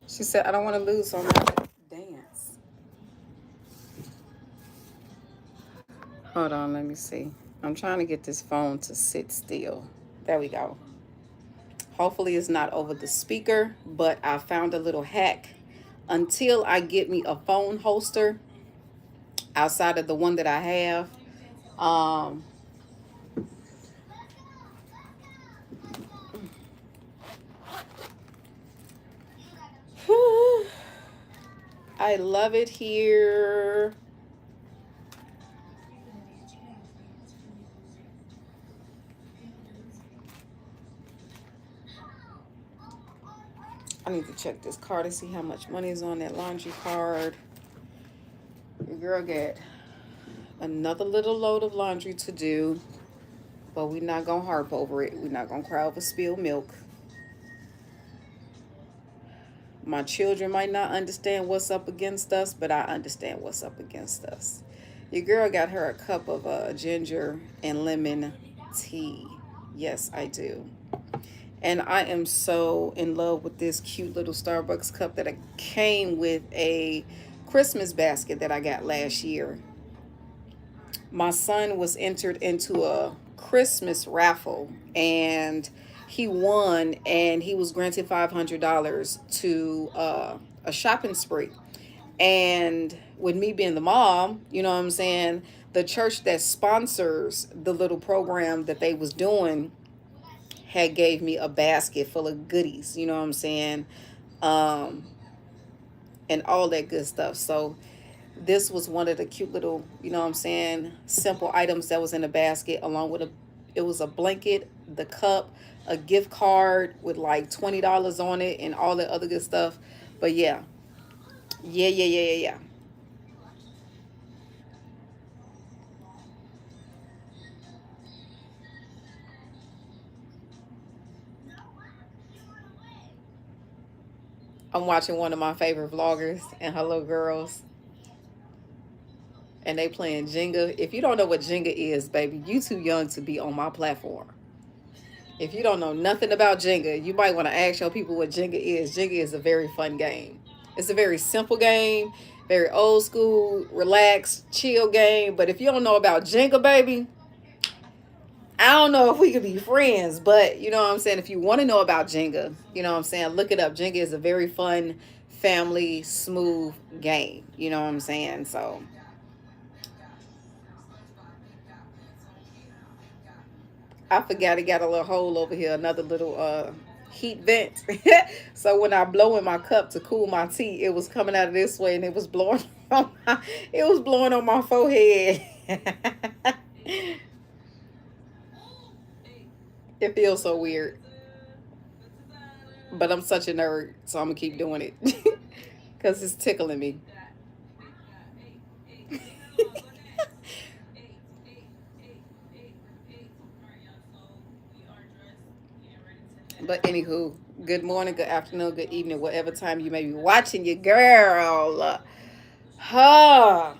She said, I don't want to lose on that dance. Hold on, let me see. I'm trying to get this phone to sit still. There we go. Hopefully it's not over the speaker, but I found a little hack. Until I get me a phone holster outside of the one that I have, um, I love it here. I need to check this card to see how much money is on that laundry card. Your girl got another little load of laundry to do, but we're not gonna harp over it. We're not gonna cry over spilled milk. My children might not understand what's up against us, but I understand what's up against us. Your girl got her a cup of ginger and lemon tea. Yes, I do. And I am so in love with this cute little Starbucks cup that came with a Christmas basket that I got last year. My son was entered into a Christmas raffle and he won, and he was granted $500 to a shopping spree. And with me being the mom, you know what I'm saying, the church that sponsors the little program that they was doing had gave me a basket full of goodies, you know what I'm saying, um, and all that good stuff. So this was one of the cute little, you know what I'm saying, simple items that was in the basket, along with it was a blanket, the cup, a gift card with like $20 on it, and all that other good stuff. But yeah, yeah. I'm watching one of my favorite vloggers and her little girls, and they playing Jenga. If you don't know what Jenga is, baby, you too young to be on my platform. If you don't know nothing about Jenga, you might want to ask your people what Jenga is. Jenga is a very fun game. It's a very simple game, very old school, relaxed, chill game. But if you don't know about Jenga, baby, I don't know if we could be friends. But you know what I'm saying? If you want to know about Jenga, you know what I'm saying? Look it up. Jenga is a very fun, family, smooth game. You know what I'm saying? So I forgot it got a little hole over here, another little heat vent. So when I blow in my cup to cool my tea, it was coming out of this way and it was blowing on it was blowing on my forehead. It feels so weird. But I'm such a nerd, so I'm gonna keep doing it. Cause it's tickling me. But anywho, good morning, good afternoon, good evening, whatever time you may be watching your girl. Huh.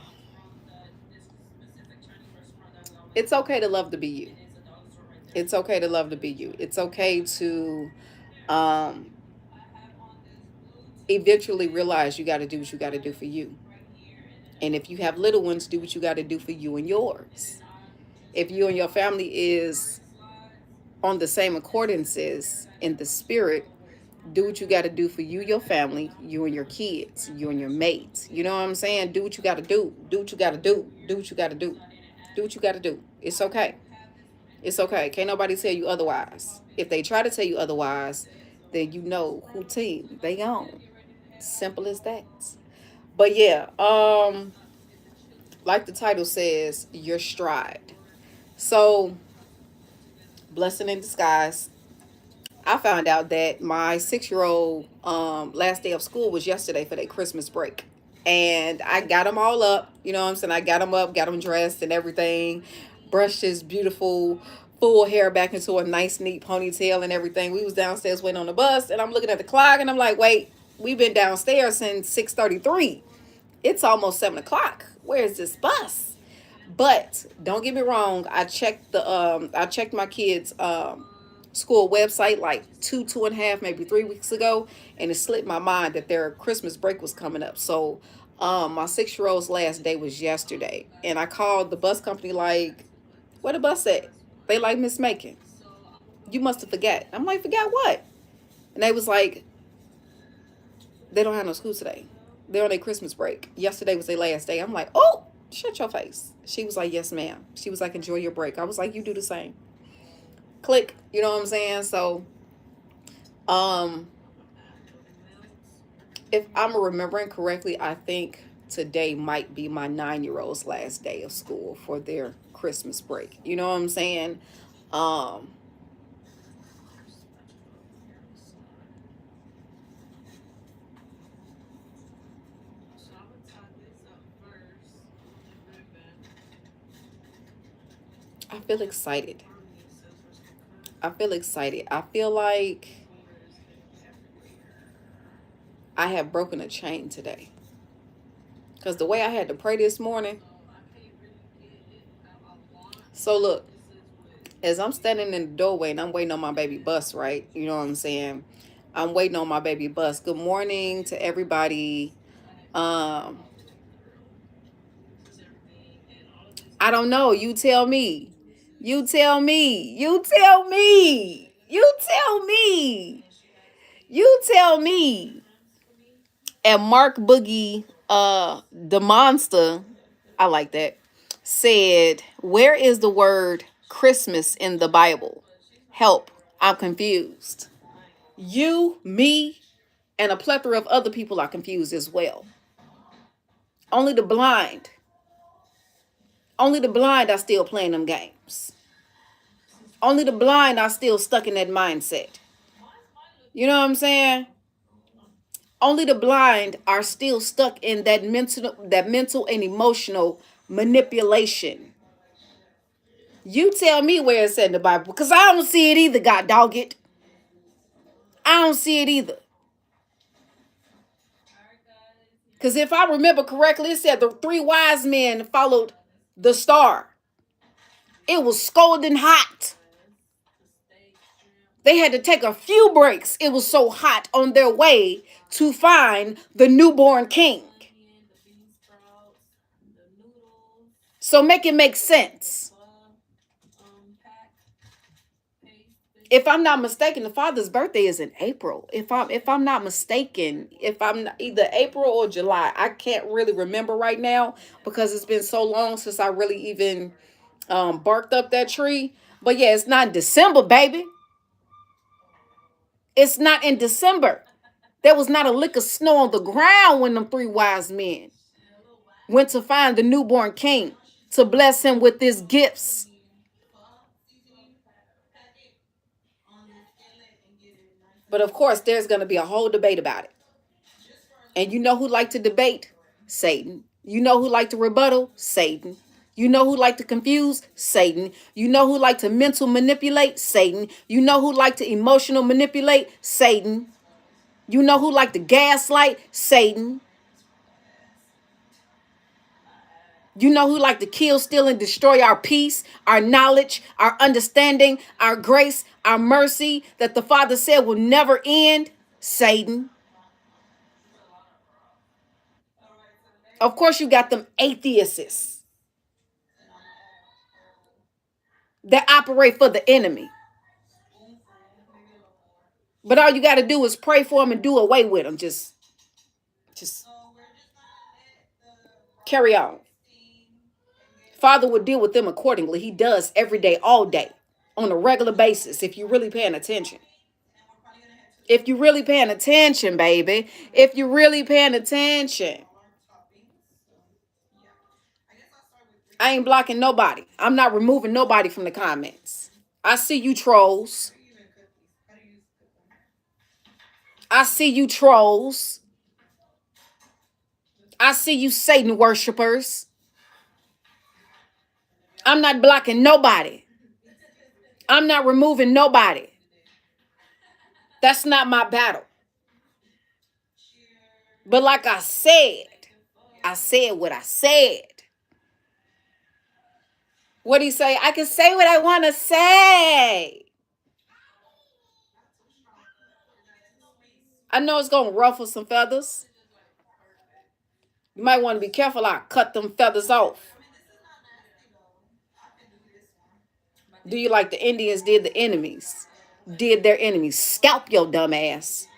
It's okay to love to be you. It's okay to love to be you. It's okay to um, eventually realize you got to do what you got to do for you. And if you have little ones, do what you got to do for you and yours. If you and your family is on the same accordances in the spirit, do what you got to do for you, your family, you and your kids, you and your mates. You know what I'm saying? Do what you got to do. Do what you got to do. Do what you got to do. Do what you got to do. It's okay. It's okay. Can't nobody tell you otherwise. If they try to tell you otherwise, then you know who team they on. Simple as that. But yeah, like the title says, your stride. So, blessing in disguise. I found out that my 6 year old last day of school was yesterday for their Christmas break. And I got them all up, you know what I'm saying? I got them up, got them dressed and everything, brushed his beautiful full hair back into a nice, neat ponytail and everything. We was downstairs waiting on the bus, and I'm looking at the clock, and I'm like, wait, we've been downstairs since 6:33. It's almost 7 o'clock. Where's this bus? But don't get me wrong, I checked my kids' school website like two and a half, maybe 3 weeks ago, and it slipped my mind that their Christmas break was coming up. So, my 6 year old's last day was yesterday, and I called the bus company like, "Where the bus at?" They like, "Miss Macon, you must have forgot." I'm like, "Forgot what?" And they was like, "They don't have no school today. They're on their Christmas break. Yesterday was their last day." I'm like, "Oh, shut your face." She was like, "Yes, ma'am." She was like, "Enjoy your break." I was like, "You do the same." Click. You know what I'm saying? So, um, if I'm remembering correctly, I think today might be my 9 year old's last day of school for their Christmas break. You know what I'm saying? Um, I feel excited. I feel excited. I feel like I have broken a chain today. Because the way I had to pray this morning. So, look, as I'm standing in the doorway and I'm waiting on my baby bus, right? You know what I'm saying? I'm waiting on my baby bus. Good morning to everybody. Um, I don't know. You tell me. You tell me. You tell me. You tell me. You tell me. And Mark Boogie, the monster, I like that, said, "Where is the word Christmas in the Bible? Help. I'm confused." You, me, and a plethora of other people are confused as well. Only the blind, only the blind are still playing them games. Only the blind are still stuck in that mindset. You know what I'm saying? Only the blind are still stuck in that mental and emotional manipulation. You tell me where it's in the Bible, because I don't see it either, God dog it. I don't see it either. Because if I remember correctly, it said the 3 wise men followed the star. It was scalding hot. They had to take a few breaks. It was so hot on their way to find the newborn king. So make it make sense. If I'm not mistaken, the father's birthday is in April. If I'm not mistaken, if I'm not, either April or July, I can't really remember right now because it's been so long since I really even barked up that tree. But yeah, it's not in December, baby. It's not in December. There was not a lick of snow on the ground when them 3 wise men went to find the newborn king to bless him with his gifts. But of course, there's going to be a whole debate about it. And you know who like to debate? Satan. You know who like to rebuttal? Satan. You know who like to confuse? Satan. You know who like to mental manipulate? Satan. You know who like to emotional manipulate? Satan. You know who like to gaslight? Satan. You know who like to kill, steal, and destroy our peace, our knowledge, our understanding, our grace, our mercy that the Father said will never end? Satan. Of course, you got them atheists that operate for the enemy. But all you got to do is pray for them and do away with them. Just carry on. Father will deal with them accordingly. He does every day, all day, on a regular basis, if you're really paying attention. If you're really paying attention, baby. If you're really paying attention. I ain't blocking nobody. I'm not removing nobody from the comments. I see you trolls. I see you trolls. I see you Satan worshipers. I'm not blocking nobody. I'm not removing nobody. That's not my battle. But like I said what I said. What do you say? I can say what I want to say. I know it's gonna ruffle some feathers. You might want to be careful. I cut them feathers off. Do you like the Indians did the enemies? Did their enemies scalp your dumb ass?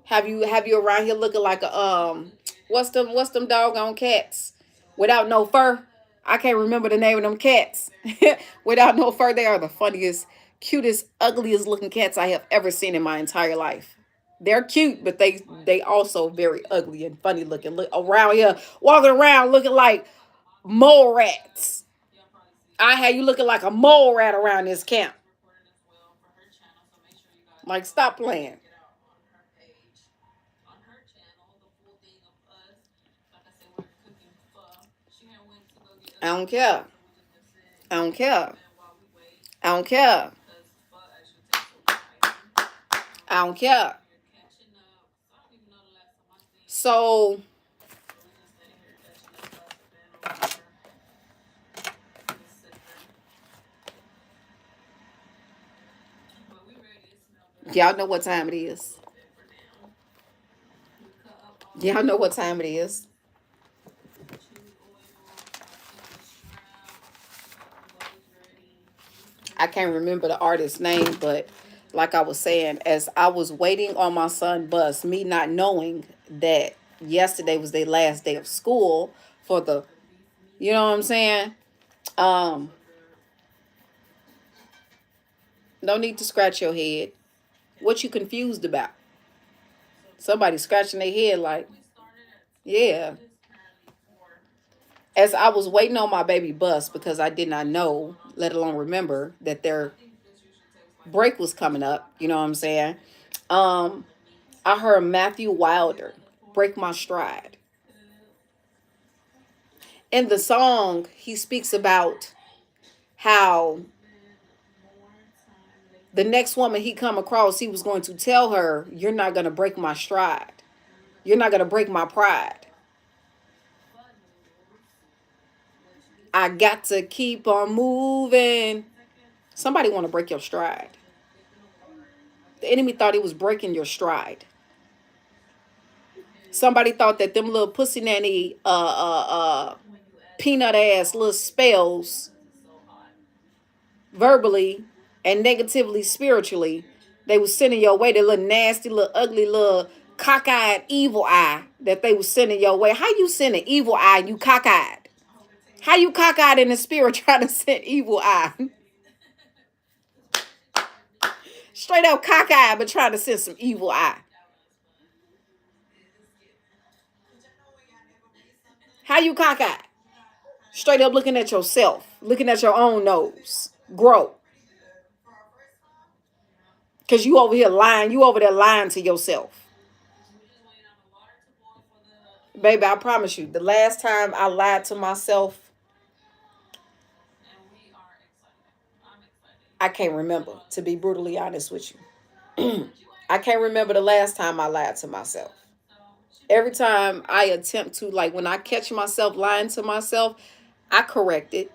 Have you around here looking like a what's them doggone cats without no fur? I can't remember the name of them cats. Without no fur, they are the funniest, cutest, ugliest looking cats I have ever seen in my entire life. They're cute, but they also very ugly and funny looking. Look around here, walking around looking like mole rats. I had you looking like a mole rat around this camp. Like, stop playing. I don't care. I don't care. I don't care. I don't care. So y'all know what time it is. Y'all know what time it is. I can't remember the artist's name, but like I was saying, as I was waiting on my son bus, me not knowing that yesterday was their last day of school for the, you know what I'm saying? Um, no need to scratch your head. What you confused about? Somebody scratching their head like, yeah. As I was waiting on my baby bus because I did not know, let alone remember that their break was coming up, you know what I'm saying? Um, I heard Matthew Wilder, Break My Stride. In the song, he speaks about how the next woman he come across, he was going to tell her, "You're not going to break my stride. You're not going to break my pride. I got to keep on moving." Somebody want to break your stride. The enemy thought he was breaking your stride. Somebody thought that them little pussy nanny peanut ass little spells verbally and negatively spiritually, they was sending your way, the little nasty, little ugly, little cockeyed evil eye that they was sending your way. How you send an evil eye and you cockeyed? How you cockeyed in the spirit trying to send evil eye? Straight up cockeyed but trying to send some evil eye. How you cockeyed? Straight up looking at yourself, looking at your own nose. Grow. Cause you over here lying, you over there lying to yourself. Baby, I promise you, the last time I lied to myself, I can't remember, to be brutally honest with you. I can't remember the last time I lied to myself. Every time I attempt to, like when I catch myself lying to myself, I correct it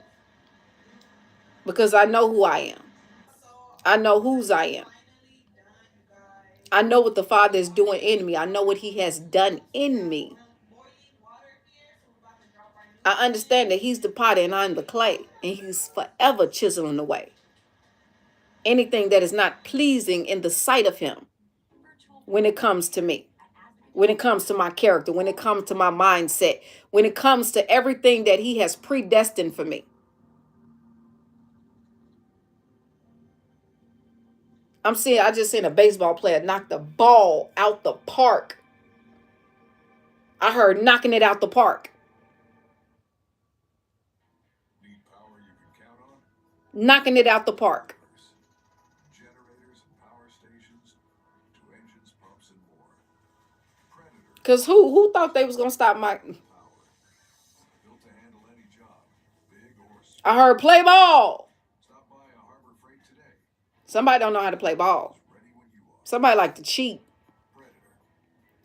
because I know who I am. I know whose I am. I know what the Father is doing in me. I know what He has done in me. I understand that He's the potter and I'm the clay, and He's forever chiseling away anything that is not pleasing in the sight of Him when it comes to me, when it comes to my character, when it comes to my mindset, when it comes to everything that He has predestined for me. I just seen a baseball player knock the ball out the park. I heard knocking it out the park. Knocking it out the park. Cause who thought they was gonna stop my? I heard play ball. Somebody don't know how to play ball. Somebody like to cheat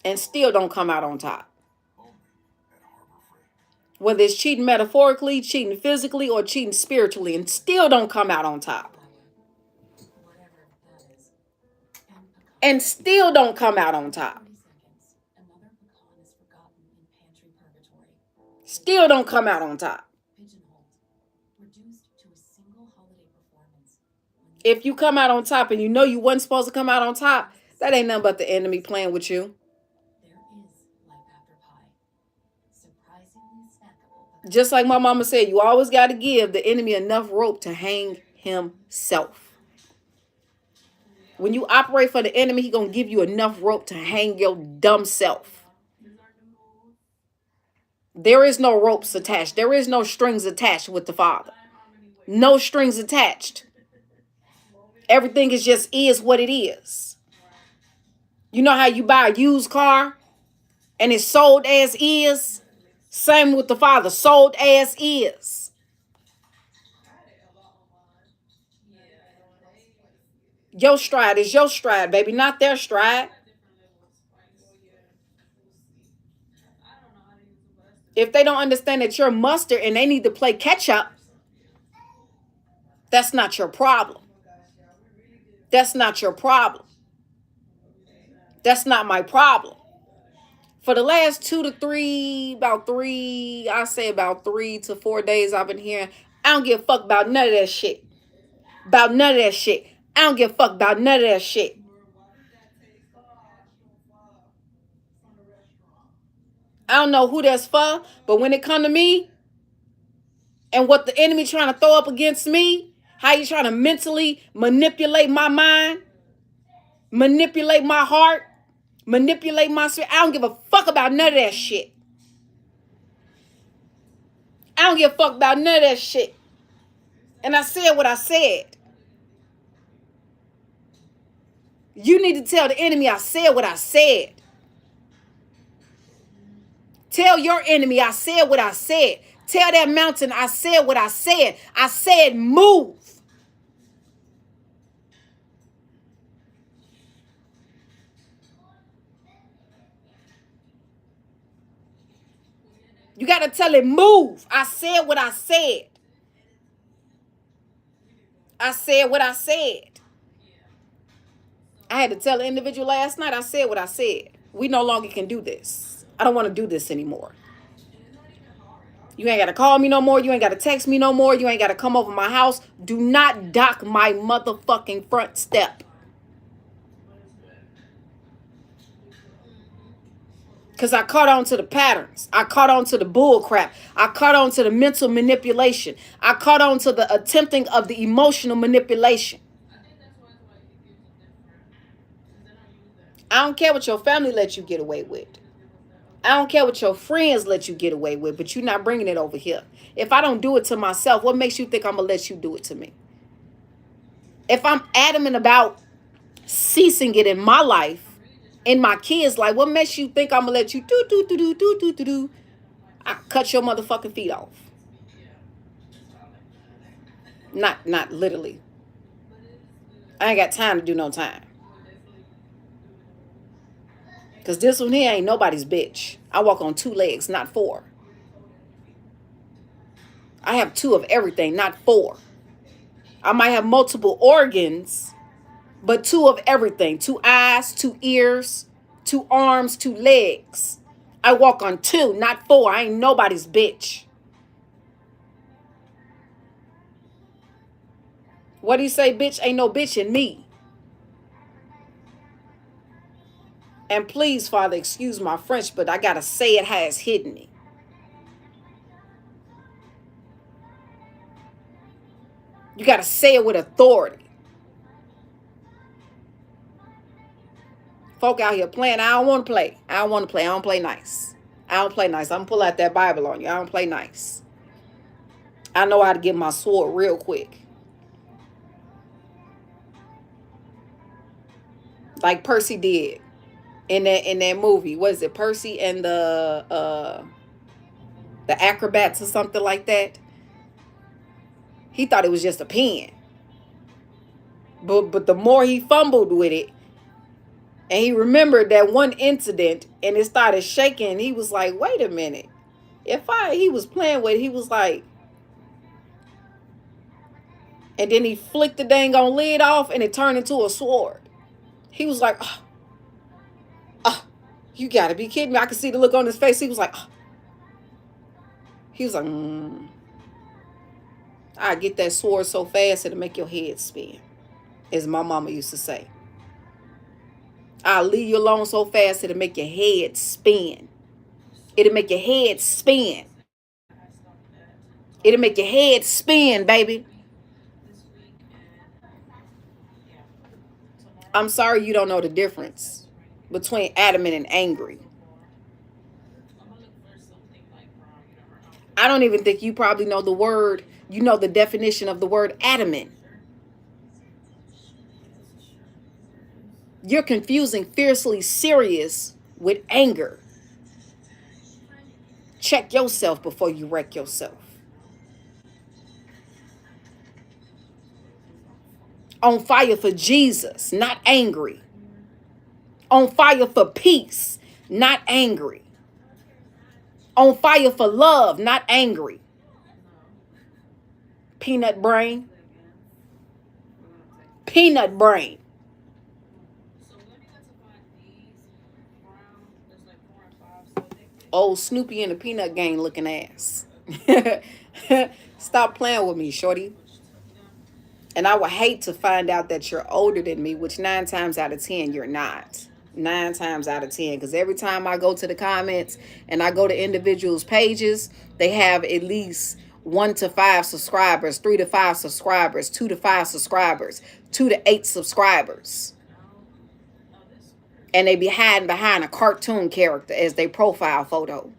and still don't come out on top. Whether it's cheating metaphorically, cheating physically, or cheating spiritually, and still don't come out on top. and still don't come out on top. Still don't come out on top. If you come out on top and you know you wasn't supposed to come out on top, that ain't nothing but the enemy playing with you. Just like my mama said, you always got to give the enemy enough rope to hang himself. When you operate for the enemy, he gonna give you enough rope to hang your dumb self. There is no ropes attached. There is no strings attached with the Father. No strings attached. Everything is what it is. You know how you buy a used car and it's sold as is? Same with the Father, sold as is. Your stride is your stride, baby, not their stride. If they don't understand that you're mustard and they need to play catch up, that's not your problem. That's not your problem. That's not my problem. For the last about 3 to 4 days I've been hearing, I don't give a fuck about none of that shit. About none of that shit. I don't give a fuck about none of that shit. I don't know who that's for, but when it come to me and what the enemy trying to throw up against me, how you trying to mentally manipulate my mind, manipulate my heart, manipulate my spirit, I don't give a fuck about none of that shit. I don't give a fuck about none of that shit. And I said what I said. You need to tell the enemy I said what I said. Tell your enemy I said what I said. Tell that mountain I said what I said. I said move. You got to tell it move. I said what I said. I said what I said. I had to tell an individual last night, I said what I said. We no longer can do this. I don't want to do this anymore. You ain't got to call me no more. You ain't got to text me no more. You ain't got to come over my house. Do not dock my motherfucking front step. Because I caught on to the patterns. I caught on to the bull crap. I caught on to the mental manipulation. I caught on to the attempting of the emotional manipulation. I don't care what your family let you get away with. I don't care what your friends let you get away with, but you're not bringing it over here. If I don't do it to myself, what makes you think I'm going to let you do it to me? If I'm adamant about ceasing it in my life, in my kids' life, what makes you think I'm going to let you do? I cut your motherfucking feet off. Not literally. I ain't got time to do no time. Because this one here ain't nobody's bitch. I walk on 2 legs, not 4. I have 2 of everything, not 4. I might have multiple organs, but 2 of everything. 2 eyes, 2 ears, 2 arms, 2 legs. I walk on 2, not 4. I ain't nobody's bitch. What do you say, bitch? Ain't no bitch in me. And please, Father, excuse my French, but I got to say it how it's hitting me. You got to say it with authority. Folk out here playing. I don't want to play. I don't want to play. I don't play nice. I don't play nice. I'm going to pull out that Bible on you. I don't play nice. I know how to get my sword real quick. Like Percy did. In that movie, what is it? Percy and the acrobats or something like that. He thought it was just a pen. But the more he fumbled with it, and he remembered that one incident, and it started shaking, he was like, wait a minute. He was playing with it, he was like, and then he flicked the dang on lid off, and it turned into a sword. He was like, oh, oh, you gotta be kidding me. I could see the look on his face. He was like, oh. He was like, I get that sword so fast it'll make your head spin, as my mama used to say. I'll leave you alone so fast it'll make your head spin. It'll make your head spin. It'll make your head spin, baby. I'm sorry you don't know the difference between adamant and angry. I don't even think you probably know the word, you know the definition of the word adamant. You're confusing fiercely serious with anger. Check yourself before you wreck yourself. On fire for Jesus, not angry. On fire for peace, not angry. On fire for love, not angry. Peanut brain. Peanut brain. Old Snoopy and the Peanut Gang looking ass. Stop playing with me, shorty. And I would hate to find out that you're older than me, which 9 times out of 10, you're not. 9 times out of 10. Because every time I go to the comments and I go to individuals' pages, they have at least 1 to 5 subscribers, 3 to 5 subscribers, 2 to 5 subscribers, 2 to 8 subscribers. And they be hiding behind a cartoon character as their profile photo.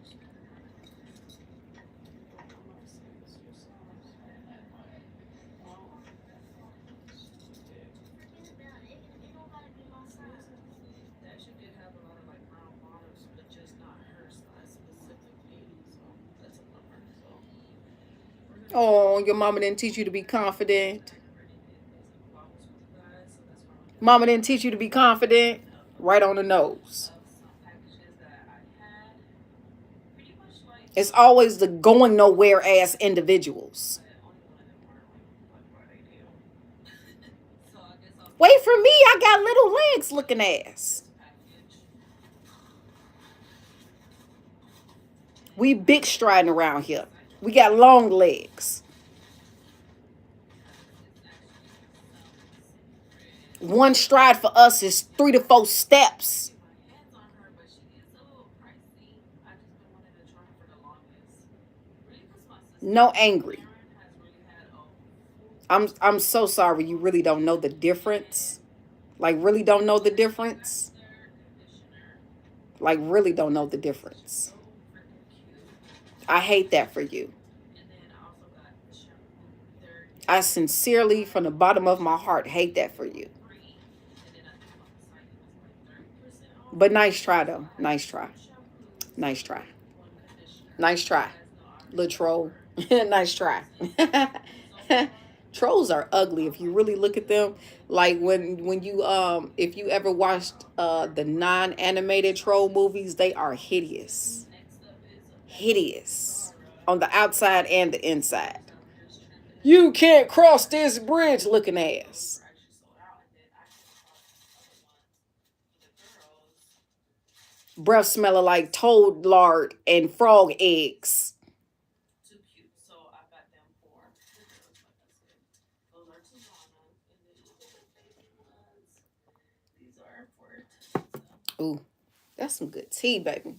Oh, your mama didn't teach you to be confident. Mama didn't teach you to be confident. Right on the nose. It's always the going nowhere ass individuals. Wait for me, I got little legs looking ass. We big striding around here. We got long legs. One stride for us is 3 to 4 steps. No angry. I'm so sorry you really don't know the difference. Like really don't know the difference. Like really don't know the difference. I hate that for you. I sincerely, from the bottom of my heart, hate that for you. But nice try, though. Nice try. Nice try. Nice try. Little troll. Nice try. Trolls are ugly if you really look at them. Like when you if you ever watched the non-animated troll movies, they are hideous. Hideous. On the outside and the inside. You can't cross this bridge looking ass. Breath smelling like toad lard and frog eggs. Ooh, that's some good tea, baby.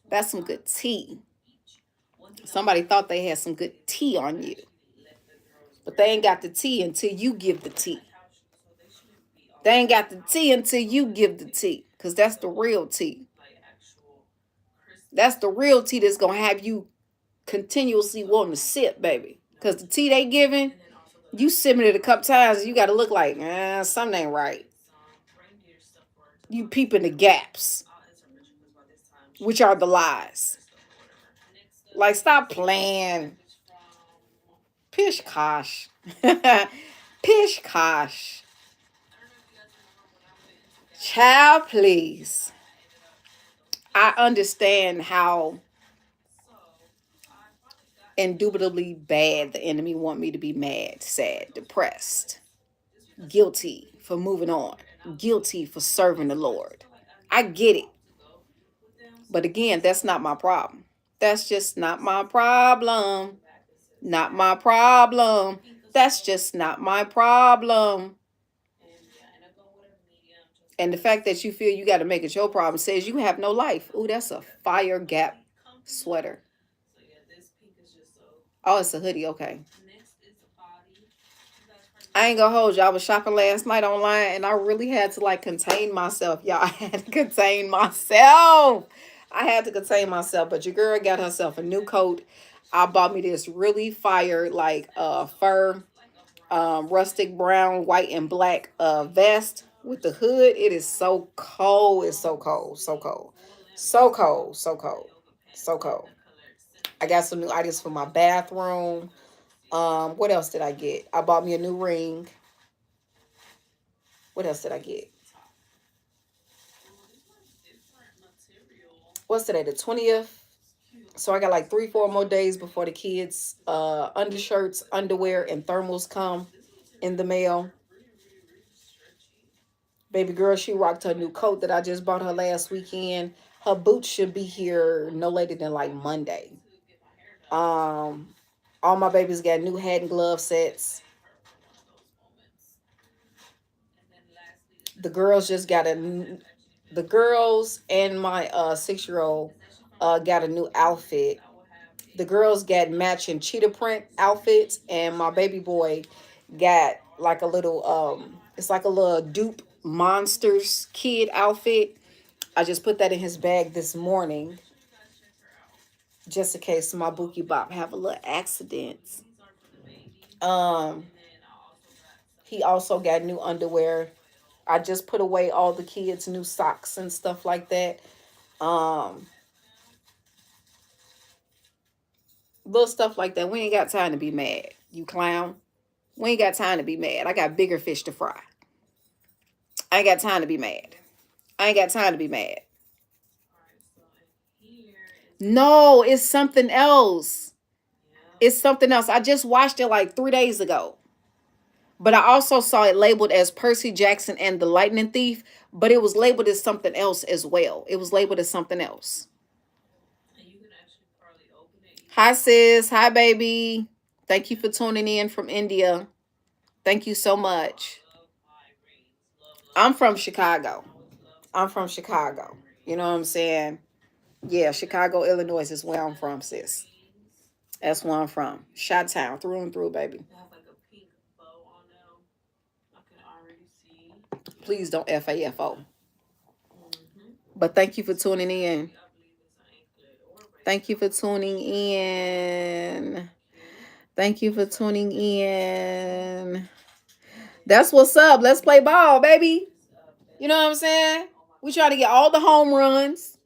That's some good tea. Somebody thought they had some good tea on you, but they ain't got the tea until you give the tea. They ain't got the tea until you give the tea, because that's the real tea. That's the real tea that's gonna have you continuously wanting to sip, baby. Because the tea they giving, you sipping it a couple times, you got to look like, something ain't right. You peeping the gaps, which are the lies. Like, stop playing. Pish kosh. Pish kosh. Child, please. I understand how indubitably bad the enemy want me to be mad, sad, depressed, guilty for moving on. guilty for serving the Lord. I get it. But again, that's not my problem. That's just not my problem. Not my problem. That's just not my problem. And the fact that you feel you got to make it your problem says you have no life. Ooh, that's a Fire Gap sweater. Oh, it's a hoodie. Okay. I ain't gonna hold you. I was shopping last night online and I really had to like contain myself. Y'all, I had to contain myself. I had to contain myself. But your girl got herself a new coat. I bought me this really fire, like fur, rustic brown, white, and black vest with the hood. It is so cold. It's so cold. So cold. So cold. So cold. So cold. I got some new items for my bathroom. What else did I get? I bought me a new ring. What else did I get? What's today? The 20th. So I got like 3, 4 more days before the kids' undershirts, underwear, and thermals come in the mail. Baby girl, she rocked her new coat that I just bought her last weekend. Her boots should be here no later than like Monday. Um, all my babies got new hat and glove sets. The girls just got the girls and my 6-year-old got a new outfit. The girls got matching cheetah print outfits, and my baby boy got like a little it's like a little dupe monsters kid outfit. I just put that in his bag this morning just in case my Bookie Bop have a little accidents. Um, he also got new underwear. I just put away all the kids' new socks and stuff like that. Um, little stuff like that. We ain't got time to be mad, you clown. We ain't got time to be mad. I got bigger fish to fry. I ain't got time to be mad. I ain't got time to be mad. No, it's something else. It's something else. I just watched it like 3 days ago. But I also saw it labeled as Percy Jackson and the Lightning Thief, but it was labeled as something else as well. It was labeled as something else. Hi, sis. Hi, baby. Thank you for tuning in from India. Thank you so much. I'm from Chicago. I'm from Chicago. You know what I'm saying? Yeah, Chicago, Illinois is where I'm from, sis. That's where I'm from. Chi-town, through and through, baby. Please don't FAFO. But thank you for tuning in. Thank you for tuning in. Thank you for tuning in. That's what's up. Let's play ball, baby. You know what I'm saying? We trying to get all the home runs.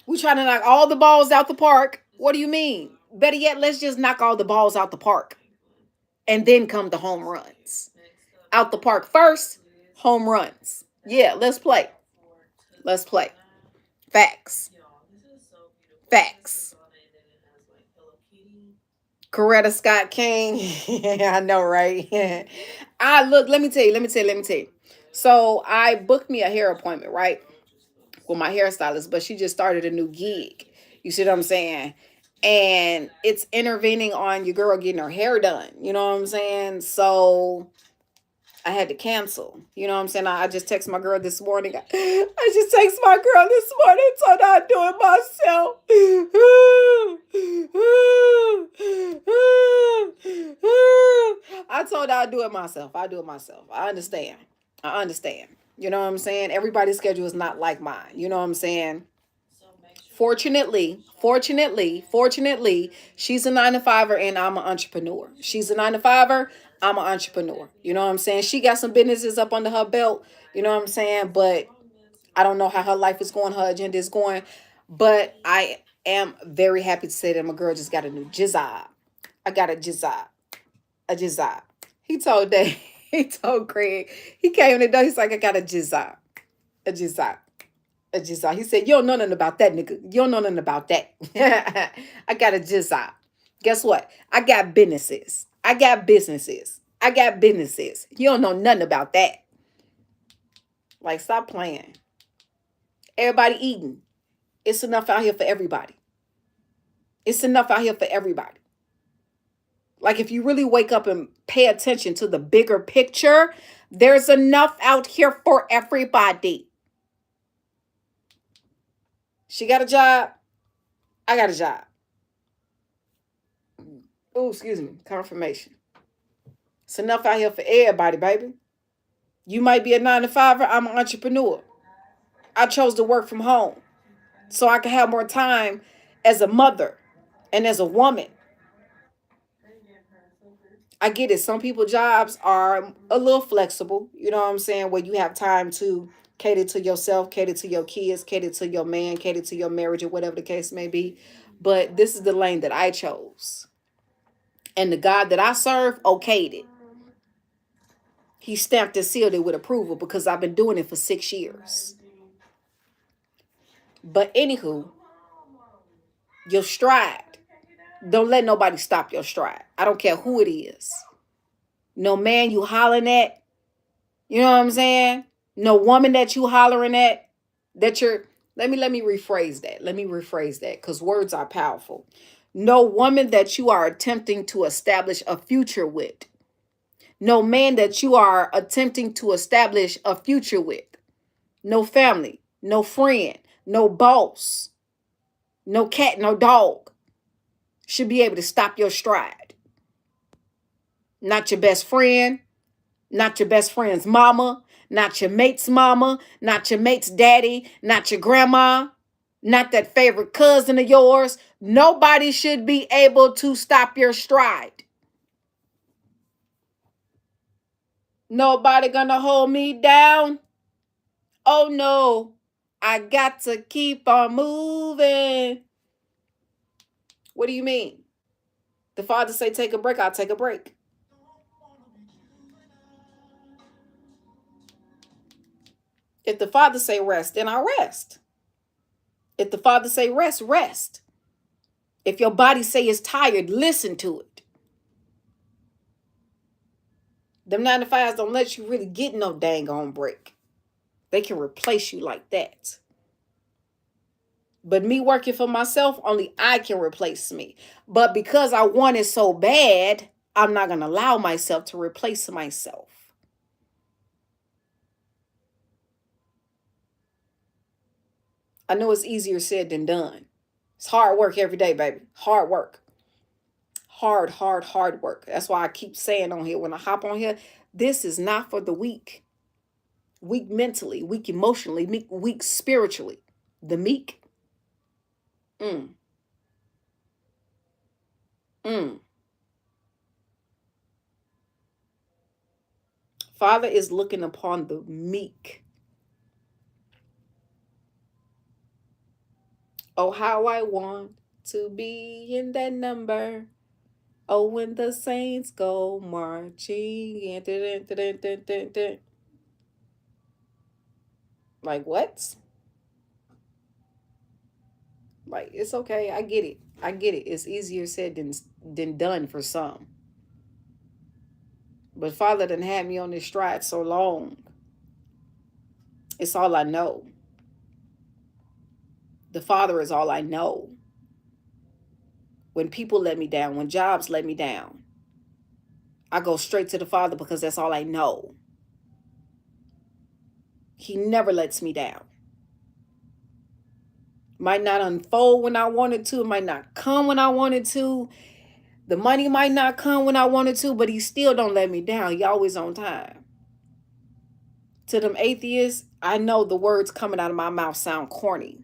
We trying to knock all the balls out the park. What do you mean? Better yet, let's just knock all the balls out the park. And then come the home runs. Out the park first, home runs. Yeah, let's play. Let's play. Facts. Facts. Coretta Scott King. I know, right? Look, let me tell you. So I booked me a hair appointment, right? With my hairstylist, but she just started a new gig. You see what I'm saying? And it's intervening on your girl getting her hair done. You know what I'm saying? So I had to cancel. You know what I'm saying? I just text my girl this morning. I just text my girl this morning, told her I'd do it myself. I told her I'd do it myself. I do it myself. I understand. I understand. You know what I'm saying? Everybody's schedule is not like mine. You know what I'm saying? Fortunately, she's a 9 to 5er and I'm an entrepreneur. She's a 9 to 5er. I'm an entrepreneur. You know what I'm saying? She got some businesses up under her belt. You know what I'm saying? But I don't know how her life is going, her agenda is going. But I am very happy to say that my girl just got a new job. I got a job. A job. He told Dave, he told Craig, he came in the door, he's like, I got a job. A job. He said, you don't know nothing about that, nigga. You don't know nothing about that. I got a job. Guess what? I got businesses. I got businesses. You don't know nothing about that. Like, stop playing. Everybody eating. It's enough out here for everybody. It's enough out here for everybody. Like, if you really wake up and pay attention to the bigger picture, there's enough out here for everybody. She got a job. I got a job. Oh, excuse me. Confirmation. It's enough out here for everybody, baby. You might be a 9-to-5er. I'm an entrepreneur. I chose to work from home so I can have more time as a mother and as a woman. I get it. Some people jobs are a little flexible. You know what I'm saying? Where you have time to cater to yourself, cater to your kids, cater to your man, cater to your marriage, or whatever the case may be. But this is the lane that I chose. And the God that I serve okayed it. He stamped and sealed it with approval because I've been doing it for 6 years. But anywho, your stride. Don't let nobody stop your stride. I don't care who it is. No man you hollering at. You know what I'm saying? No woman that you hollering at. That you're. Let me rephrase that. Let me rephrase that because words are powerful. No woman that you are attempting to establish a future with. No man that you are attempting to establish a future with. No family. No friend. No boss. No cat. No dog. Should be able to stop your stride. Not your best friend, not your best friend's mama, not your mate's mama, not your mate's daddy, not your grandma, not that favorite cousin of yours. Nobody should be able to stop your stride. Nobody gonna hold me down. Oh no, I got to keep on moving. What do you mean? The Father say take a break, I'll take a break. If the Father say rest, then I rest. If the Father say rest, rest. If your body say it's tired, listen to it. Them 9-to-5s don't let you really get no dang on break. They can replace you like that. But me working for myself, only I can replace me. But because I want it so bad, I'm not going to allow myself to replace myself. I know it's easier said than done. It's hard work every day, baby. Hard work. Hard work. That's why I keep saying on here, when I hop on here, this is not for the weak. Weak mentally, weak emotionally, weak spiritually. The meek. Father is looking upon the meek. Oh, how I want to be in that number. Oh, when the saints go marching. Like, what? Like, it's okay. I get it. I get it. It's easier said than done for some. But Father done had me on this stride so long. It's all I know. The Father is all I know. When people let me down, when jobs let me down, I go straight to the Father because that's all I know. He never lets me down. Might not unfold when I wanted to. It might not come when I wanted to. The money might not come when I wanted to, but he still don't let me down. He always on time. To them atheists, I know the words coming out of my mouth sound corny.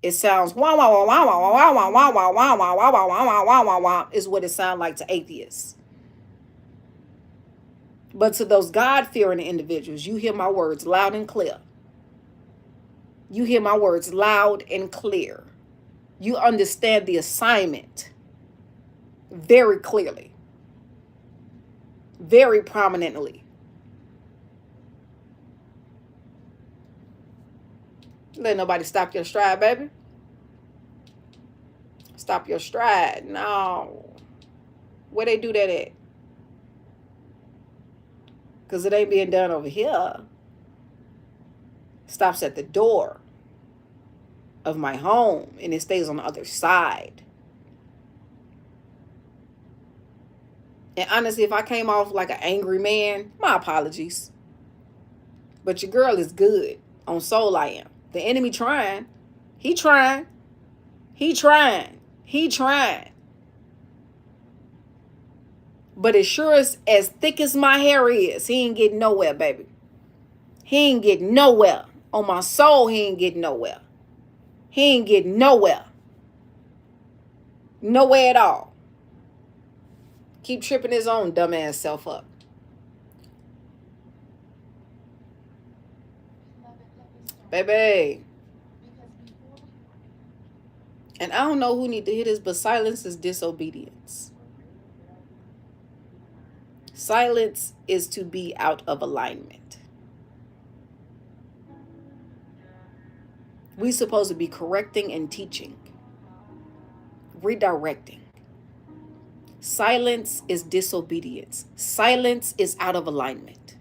It sounds wah wah wah wah wah wah wah wah wah wah wah wah wah wah wah wah wah is what it sounds like to atheists. But to those God-fearing individuals, you hear my words loud and clear. You hear my words loud and clear. You understand the assignment very clearly, very prominently. Let nobody stop your stride, baby. Stop your stride. No. Where they do that at? Because it ain't being done over here. stops at the door of my home and it stays on the other side. And honestly, if I came off like an angry man, my apologies. But your girl is good. On soul I am. The enemy trying. He trying. He trying. He trying. But as thick as my hair is, he ain't getting nowhere, baby. He ain't getting nowhere. On my soul, he ain't getting nowhere. He ain't getting nowhere. Nowhere at all. Keep tripping his own dumbass self up. Baby. And I don't know who need to hear this, but silence is disobedience. Silence is to be out of alignment. We supposed to be correcting and teaching, redirecting. Silence is disobedience. Silence is out of alignment.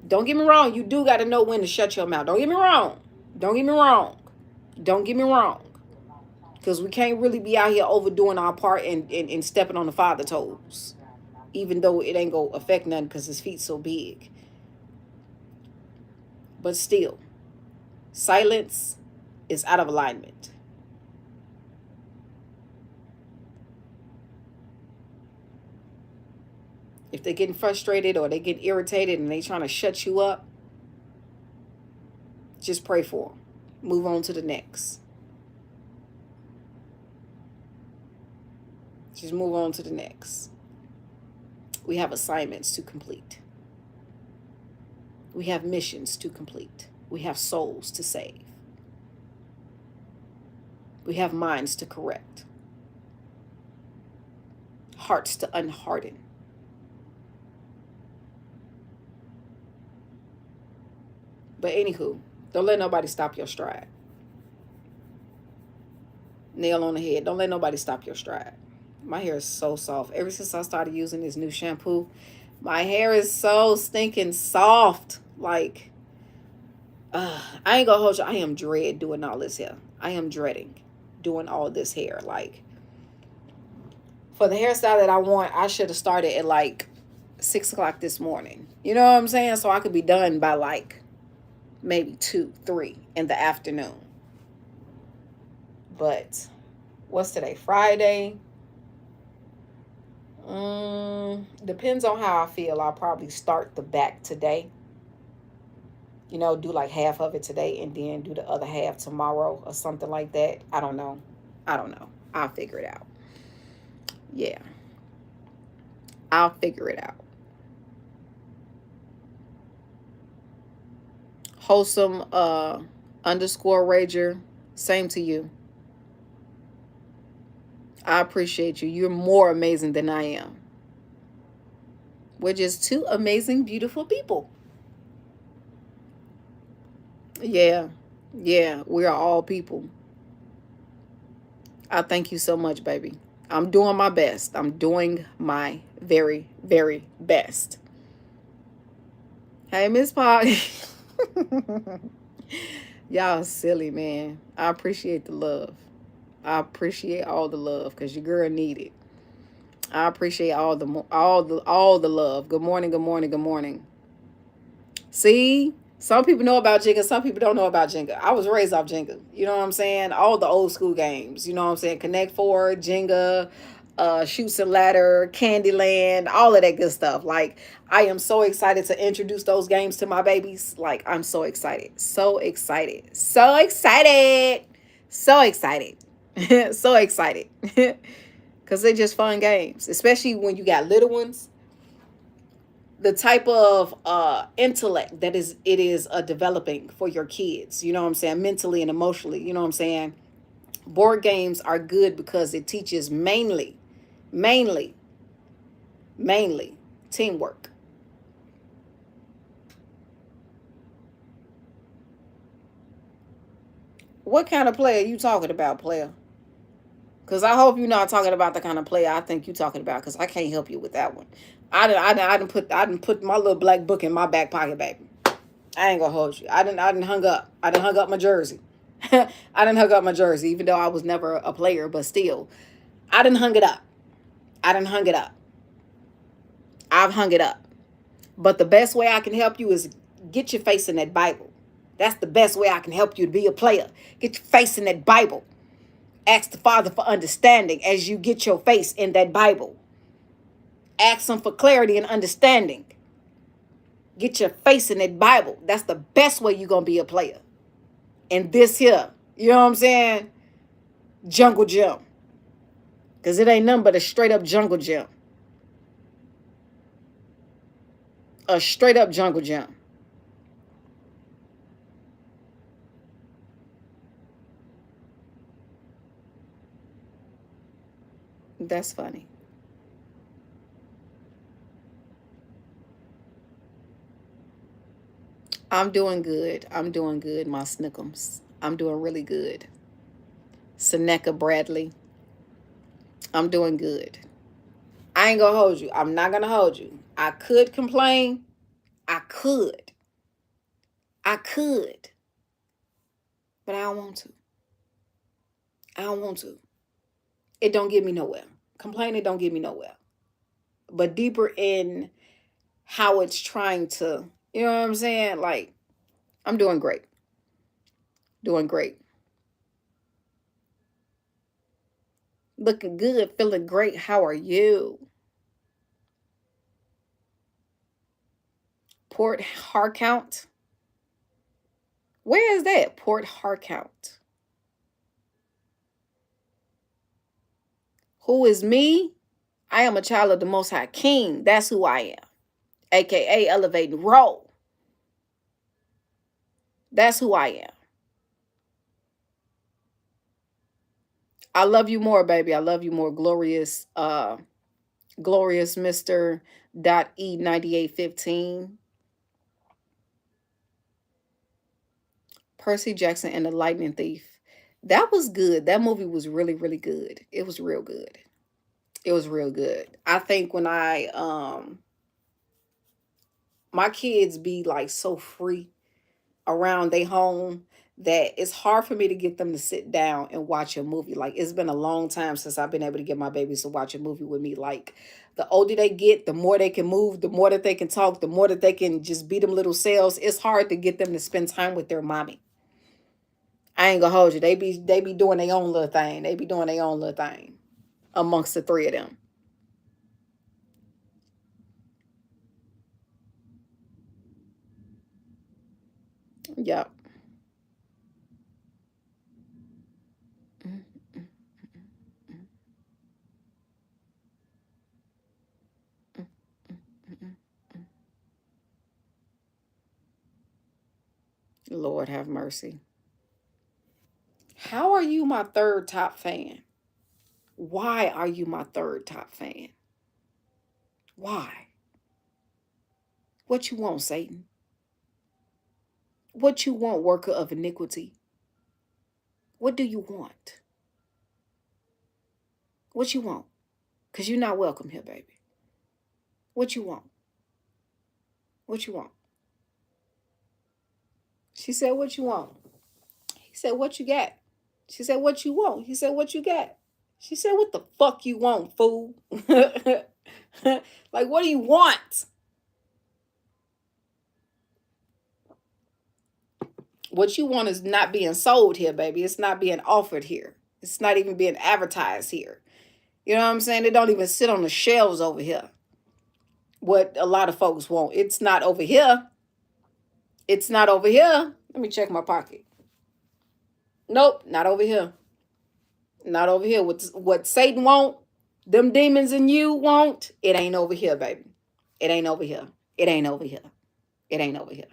Don't get me wrong. You do got to know when to shut your mouth. Don't get me wrong. Don't get me wrong. Don't get me wrong. Because we can't really be out here overdoing our part and stepping on the Father's toes. Even though it ain't going to affect nothing because his feet's so big. But still, silence is out of alignment. If they're getting frustrated or they get irritated and they trying to shut you up, just pray for them. Move on to the next. Just move on to the next. We have assignments to complete. We have missions to complete. We have souls to save. We have minds to correct. Hearts to unharden. But anywho, don't let nobody stop your stride. Nail on the head. Don't let nobody stop your stride. My hair is so soft. Ever since I started using this new shampoo, my hair is so stinking soft. Like, I ain't gonna hold you. I am dread doing all this hair. I am dreading doing all this hair. Like, for the hairstyle that I want, I should have started at like 6 o'clock this morning. You know what I'm saying? So I could be done by like maybe 2, 3 in the afternoon. But what's today? Friday. Depends on how I feel. I'll probably start the back today. You know, do like half of it today and then do the other half tomorrow or something like that. I don't know. I'll figure it out. Yeah. I'll figure it out. Wholesome underscore Rager. Same to you. I appreciate you. You're more amazing than I am. We're just two amazing, beautiful people. Yeah. Yeah. We are all people. I thank you so much, baby. I'm doing my best. I'm doing my very, very best. Hey, Miss Potty. Y'all silly, man. I appreciate the love. I appreciate all the love because your girl need it. I appreciate all the love. Good morning, good morning, good morning. See, some people know about Jenga, some people don't know about Jenga. I was raised off Jenga. You know what I'm saying? All the old school games. You know what I'm saying? Connect Four, Jenga, Shoots and Ladder, Candyland, all of that good stuff. Like, I am so excited to introduce those games to my babies. Like, I'm so excited. So excited. So excited. So excited. So excited. Because they're just fun games. Especially when you got little ones. The type of intellect that it is developing for your kids. You know what I'm saying? Mentally and emotionally. You know what I'm saying? Board games are good because it teaches mainly teamwork. What kind of player are you talking about, player? Because I hope you're not talking about the kind of player I think you're talking about, because I can't help you with that one. I didn't put my little black book in my back pocket, baby. I ain't gonna hold you. I didn't hung up. I didn't hung up my jersey. I didn't hung up my jersey, even though I was never a player, but still, I didn't hung it up. I didn't hung it up. I've hung it up. But the best way I can help you is get your face in that Bible. That's the best way I can help you to be a player. Get your face in that Bible. Ask the Father for understanding as you get your face in that Bible. Ask Him for clarity and understanding. Get your face in that Bible. That's the best way you're going to be a player. And this here, you know what I'm saying? Jungle gym. Because it ain't nothing but a straight up jungle gym. A straight up jungle gym. That's funny. I'm doing good. I'm doing good, my snickums. I'm doing really good. Seneca Bradley. I'm doing good. I ain't gonna hold you. I'm not gonna hold you. I could complain. I could. I could. But I don't want to. I don't want to. It don't get me nowhere. Complaining don't get me nowhere. But deeper in how it's trying to, you know what I'm saying? Like, I'm doing great. Doing great. Looking good, feeling great. How are you? Port Harcourt. Where is that? Port Harcourt. Who is me? I am a child of the Most High King. That's who I am. AKA Elevating Role. That's who I am. I love you more, baby. I love you more. Glorious Mr. .E9815. Percy Jackson and the Lightning Thief. That was good. That movie was really, really good. It was real good. It was real good. I think when my kids be like so free around their home that it's hard for me to get them to sit down and watch a movie. Like, it's been a long time since I've been able to get my babies to watch a movie with me. Like, the older they get, the more they can move, the more that they can talk, the more that they can just be them little selves. It's hard to get them to spend time with their mommy. I ain't gonna hold you. They be doing their own little thing. They be doing their own little thing amongst the three of them. Yep. Lord have mercy. How are you my third top fan? Why are you my third top fan? Why? What you want, Satan? What you want, worker of iniquity? What do you want? What you want? Because you're not welcome here, baby. What you want? What you want? She said, what you want? He said, what you got? She said, what you want? He said, what you got? She said, what the fuck you want, fool? Like, what do you want? What you want is not being sold here, baby. It's not being offered here. It's not even being advertised here. You know what I'm saying? They don't even sit on the shelves over here. What a lot of folks want. It's not over here. It's not over here. Let me check my pocket. Nope, not over here. Not over here. What Satan want, them demons in you want, it ain't over here, baby. It ain't over here. It ain't over here. It ain't over here.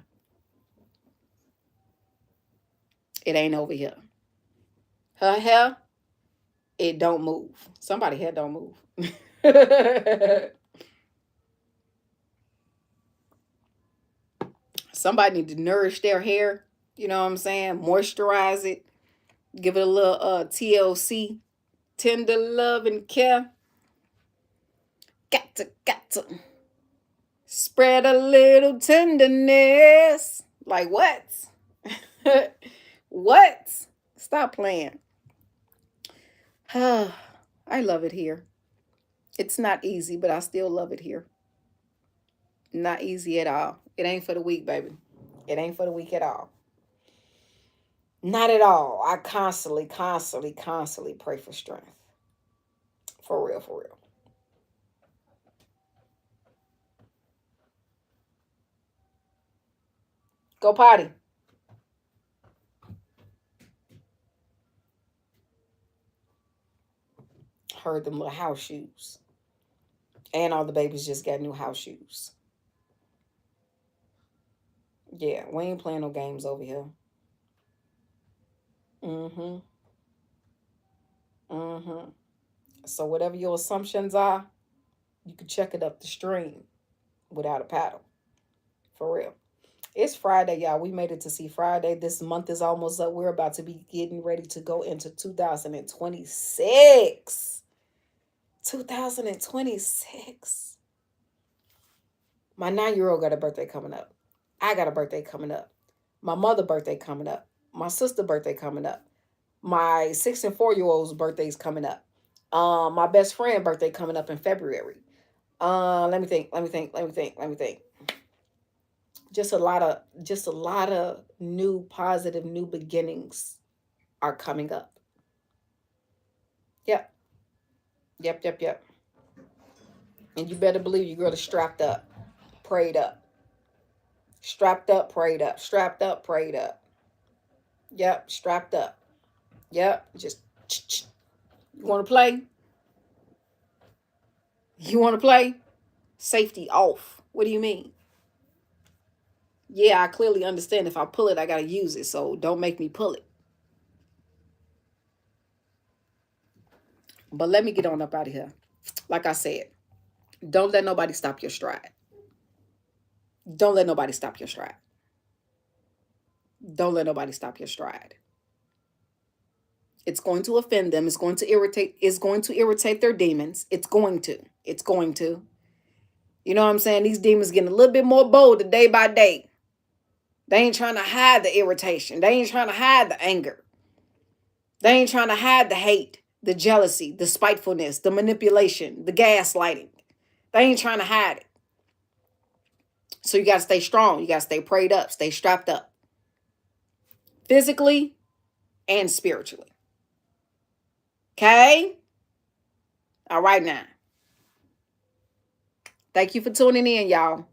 It ain't over here. Her hair, it don't move. Somebody hair don't move. Somebody need to nourish their hair. You know what I'm saying? Moisturize it. Give it a little TLC. Tender love and care. Got to spread a little tenderness. Like what? What? Stop playing. I love it here. It's not easy, but I still love it here. Not easy at all. It ain't for the weak, baby. It ain't for the weak at all. Not at all. I constantly, constantly, constantly pray for strength. For real, for real. Go potty. Heard them little house shoes. And all the babies just got new house shoes. Yeah, we ain't playing no games over here. Mm-hmm. Mm-hmm. So whatever your assumptions are, you can check it up the stream without a paddle. For real. It's Friday, y'all. We made it to see Friday. This month is almost up. We're about to be getting ready to go into 2026. 2026. My 9-year-old got a birthday coming up. I got a birthday coming up. My mother birthday coming up. My sister birthday coming up. My 6 and 4-year-old's birthday's coming up. My best friend birthday coming up in February. Let me think. Let me think. Let me think. Let me think. Just a lot of new positive new beginnings are coming up. Yep. Yep. Yep. Yep. And you better believe your girl is strapped up, prayed up, strapped up, prayed up, strapped up, prayed up. Yep. Strapped up. Yep. Just you want to play? You want to play? Safety off. What do you mean? Yeah, I clearly understand if I pull it, I got to use it. So don't make me pull it. But let me get on up out of here. Like I said, don't let nobody stop your stride. Don't let nobody stop your stride. Don't let nobody stop your stride. It's going to offend them. It's going to irritate their demons. It's going to. It's going to. You know what I'm saying? These demons getting a little bit more bold day by day. They ain't trying to hide the irritation. They ain't trying to hide the anger. They ain't trying to hide the hate, the jealousy, the spitefulness, the manipulation, the gaslighting. They ain't trying to hide it. So you got to stay strong. You got to stay prayed up, stay strapped up, physically and spiritually. Okay? All right now. Thank you for tuning in, y'all.